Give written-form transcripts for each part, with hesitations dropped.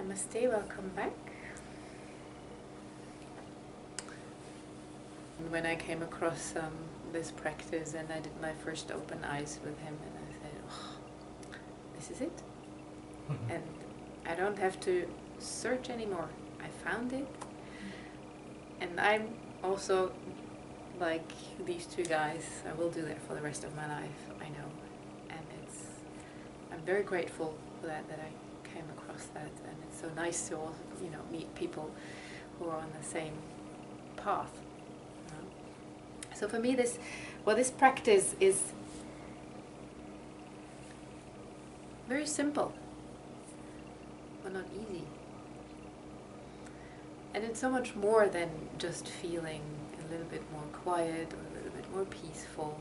Namaste, welcome back. When I came across this practice and I did my first open eyes with him, and I said, oh, this is it. And I don't have to search anymore. I found it. And I'm also like these two guys. I will do that for the rest of my life, I know. And I'm very grateful for that I came across that. And it's so nice to all, meet people who are on the same path. So for me, this practice is very simple, but not easy. And it's so much more than just feeling a little bit more quiet or a little bit more peaceful.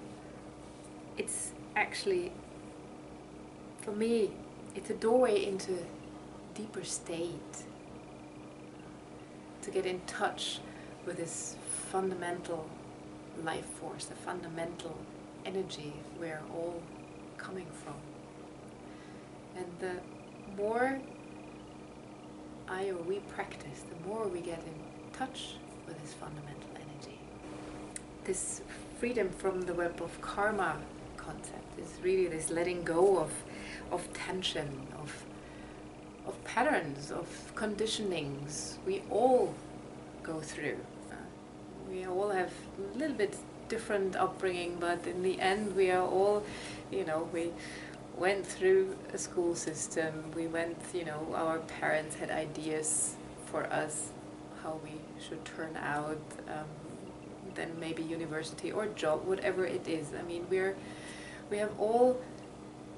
It's actually, for me, it's a doorway into a deeper state, to get in touch with this fundamental life force, the fundamental energy we're all coming from. And the more we practice, the more we get in touch with this fundamental energy. This freedom from the web of karma concept is really this letting go of tension, of patterns, of conditionings we all go through. We all have a little bit different upbringing, but in the end we are all, we went through a school system, our parents had ideas for us, how we should turn out, then maybe university or job, whatever it is. I mean, we have all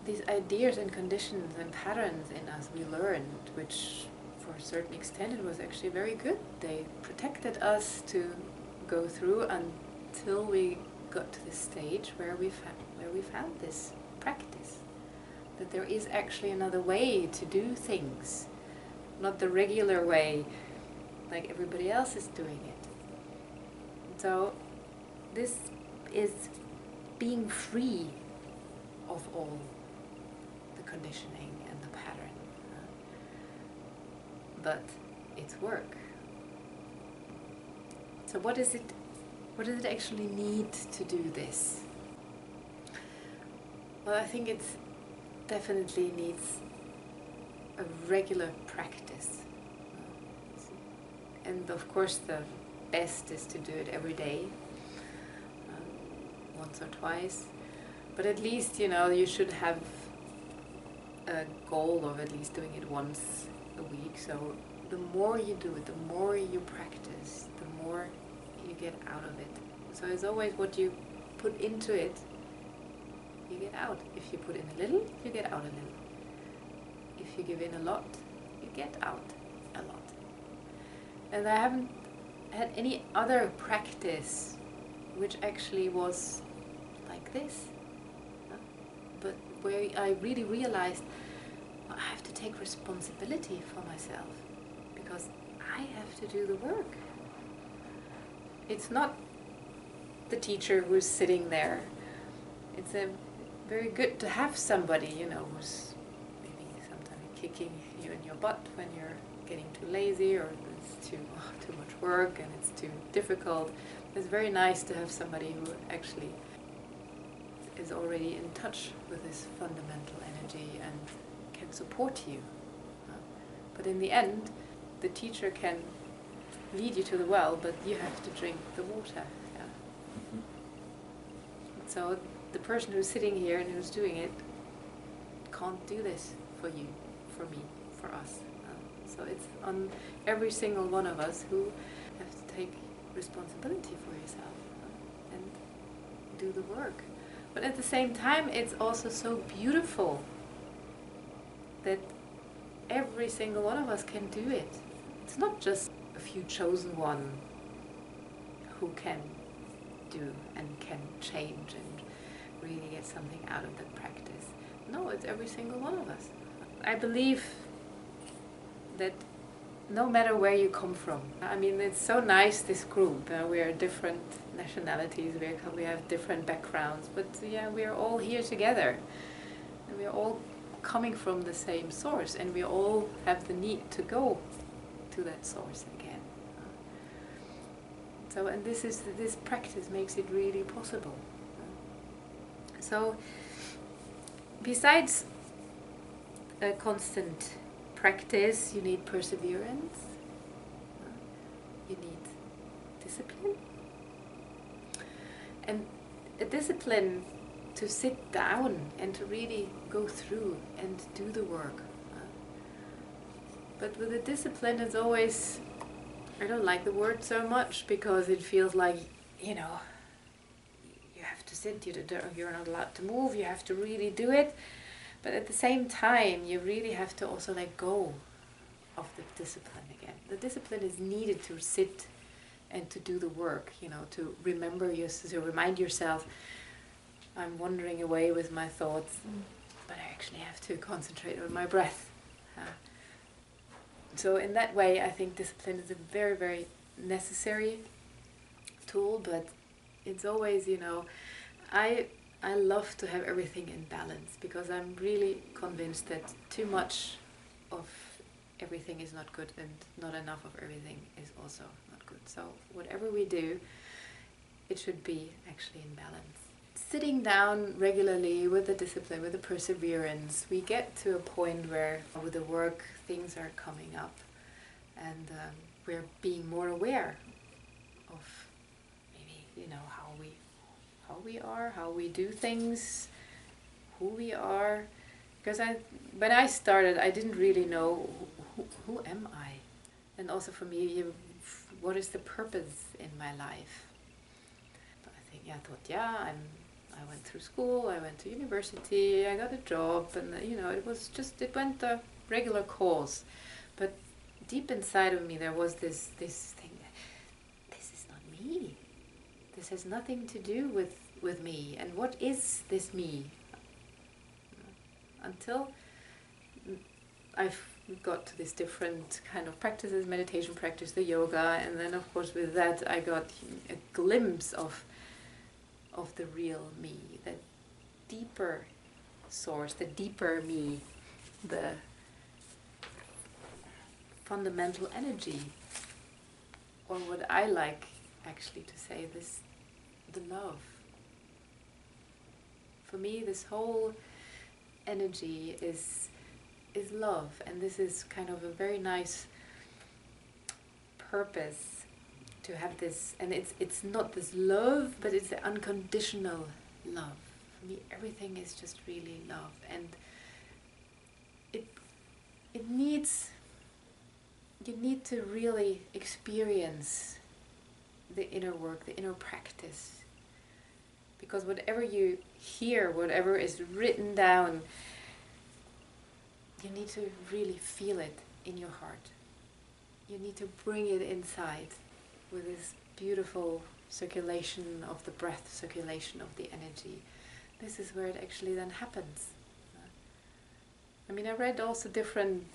these ideas and conditions and patterns in us we learned, which for a certain extent it was actually very good. They protected us to go through until we got to the stage where we found this practice, that there is actually another way to do things, not the regular way like everybody else is doing it. So this is being free of all the conditioning and the pattern, but it's work. So what does it actually need to do this? Well, I think it definitely needs a regular practice. And of course the best is to do it every day, once or twice. But at least, you should have a goal of at least doing it once a week. So the more you do it, the more you practice, the more you get out of it. So it's always what you put into it, you get out. If you put in a little, you get out a little. If you give in a lot, you get out a lot. And I haven't had any other practice which actually was like this, but where I really realized, well, I have to take responsibility for myself, because I have to do the work. It's not the teacher who's sitting there. It's very good to have somebody, who's maybe sometimes kicking you in your butt when you're getting too lazy, or it's too much work and it's too difficult. It's very nice to have somebody who actually is already in touch with this fundamental energy and can support you. But in the end, the teacher can lead you to the well, but you have to drink the water. Yeah. So the person who's sitting here and who's doing it can't do this for you, for me, for us. So it's on every single one of us who have to take responsibility for yourself and do the work. But at the same time, it's also so beautiful that every single one of us can do it. It's not just a few chosen one who can do and can change and really get something out of the practice. No, it's every single one of us. I believe that no matter where you come from, I mean, it's so nice, this group. We are different nationalities, we have different backgrounds, but yeah, we are all here together. And we are all coming from the same source, and we all have the need to go to that source again. So, and this practice makes it really possible. So, besides a constant practice, you need perseverance, you need discipline, and a discipline to sit down and to really go through and do the work. But with a discipline, it's always, I don't like the word so much because it feels like, you know, you have to sit, you're not allowed to move, you have to really do it. But at the same time, you really have to also let go of the discipline again. The discipline is needed to sit and to do the work, you know, to to remind yourself, I'm wandering away with my thoughts, but I actually have to concentrate on my breath. So in that way, I think discipline is a very, very necessary tool, but it's always, you know, I love to have everything in balance, because I'm really convinced that too much of everything is not good and not enough of everything is also not good. So whatever we do, it should be actually in balance. Sitting down regularly with the discipline, with the perseverance, we get to a point where with the work things are coming up, and we're being more aware of maybe, you know, how we are, how we do things, who we are. Because when I started, I didn't really know who am I, and also for me, what is the purpose in my life. But I thought, I went through school, I went to university, I got a job, and you know, it went the regular course. But deep inside of me there was this thing, this is not me. This has nothing to do with me. And what is this me? Until I've got to this different kind of practices, meditation practice, the yoga, and then of course with that I got a glimpse of the real me, the deeper source, the deeper me, the fundamental energy, or what I like actually to say, the love. For me, this whole energy is love, and this is kind of a very nice purpose to have this, and it's not this love, but it's the unconditional love. For me, everything is just really love, and it needs, you need to really experience the inner work, the inner practice, because whatever you hear, whatever is written down, you need to really feel it in your heart. You need to bring it inside with this beautiful circulation of the breath, circulation of the energy. This is where it actually then happens. I mean, I read also different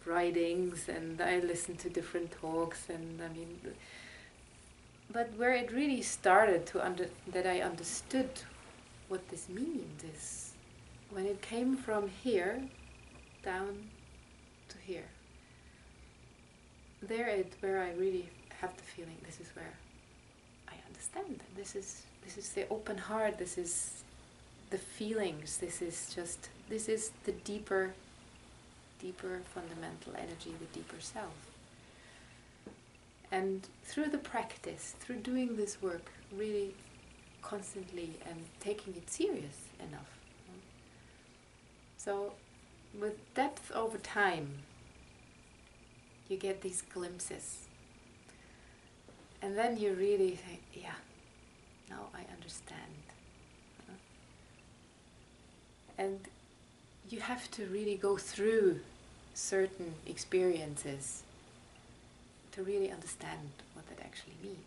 writings, and I listened to different talks, and I mean, but where it really started that I understood what this means is when it came from here down to here. Where I really have the feeling, this is where I understand. This is the open heart. This is the feelings. This is the deeper fundamental energy, the deeper self. And through the practice, through doing this work really constantly and taking it serious enough. So with depth over time, you get these glimpses. And then you really think, yeah, now I understand. And you have to really go through certain experiences to really understand what that actually means.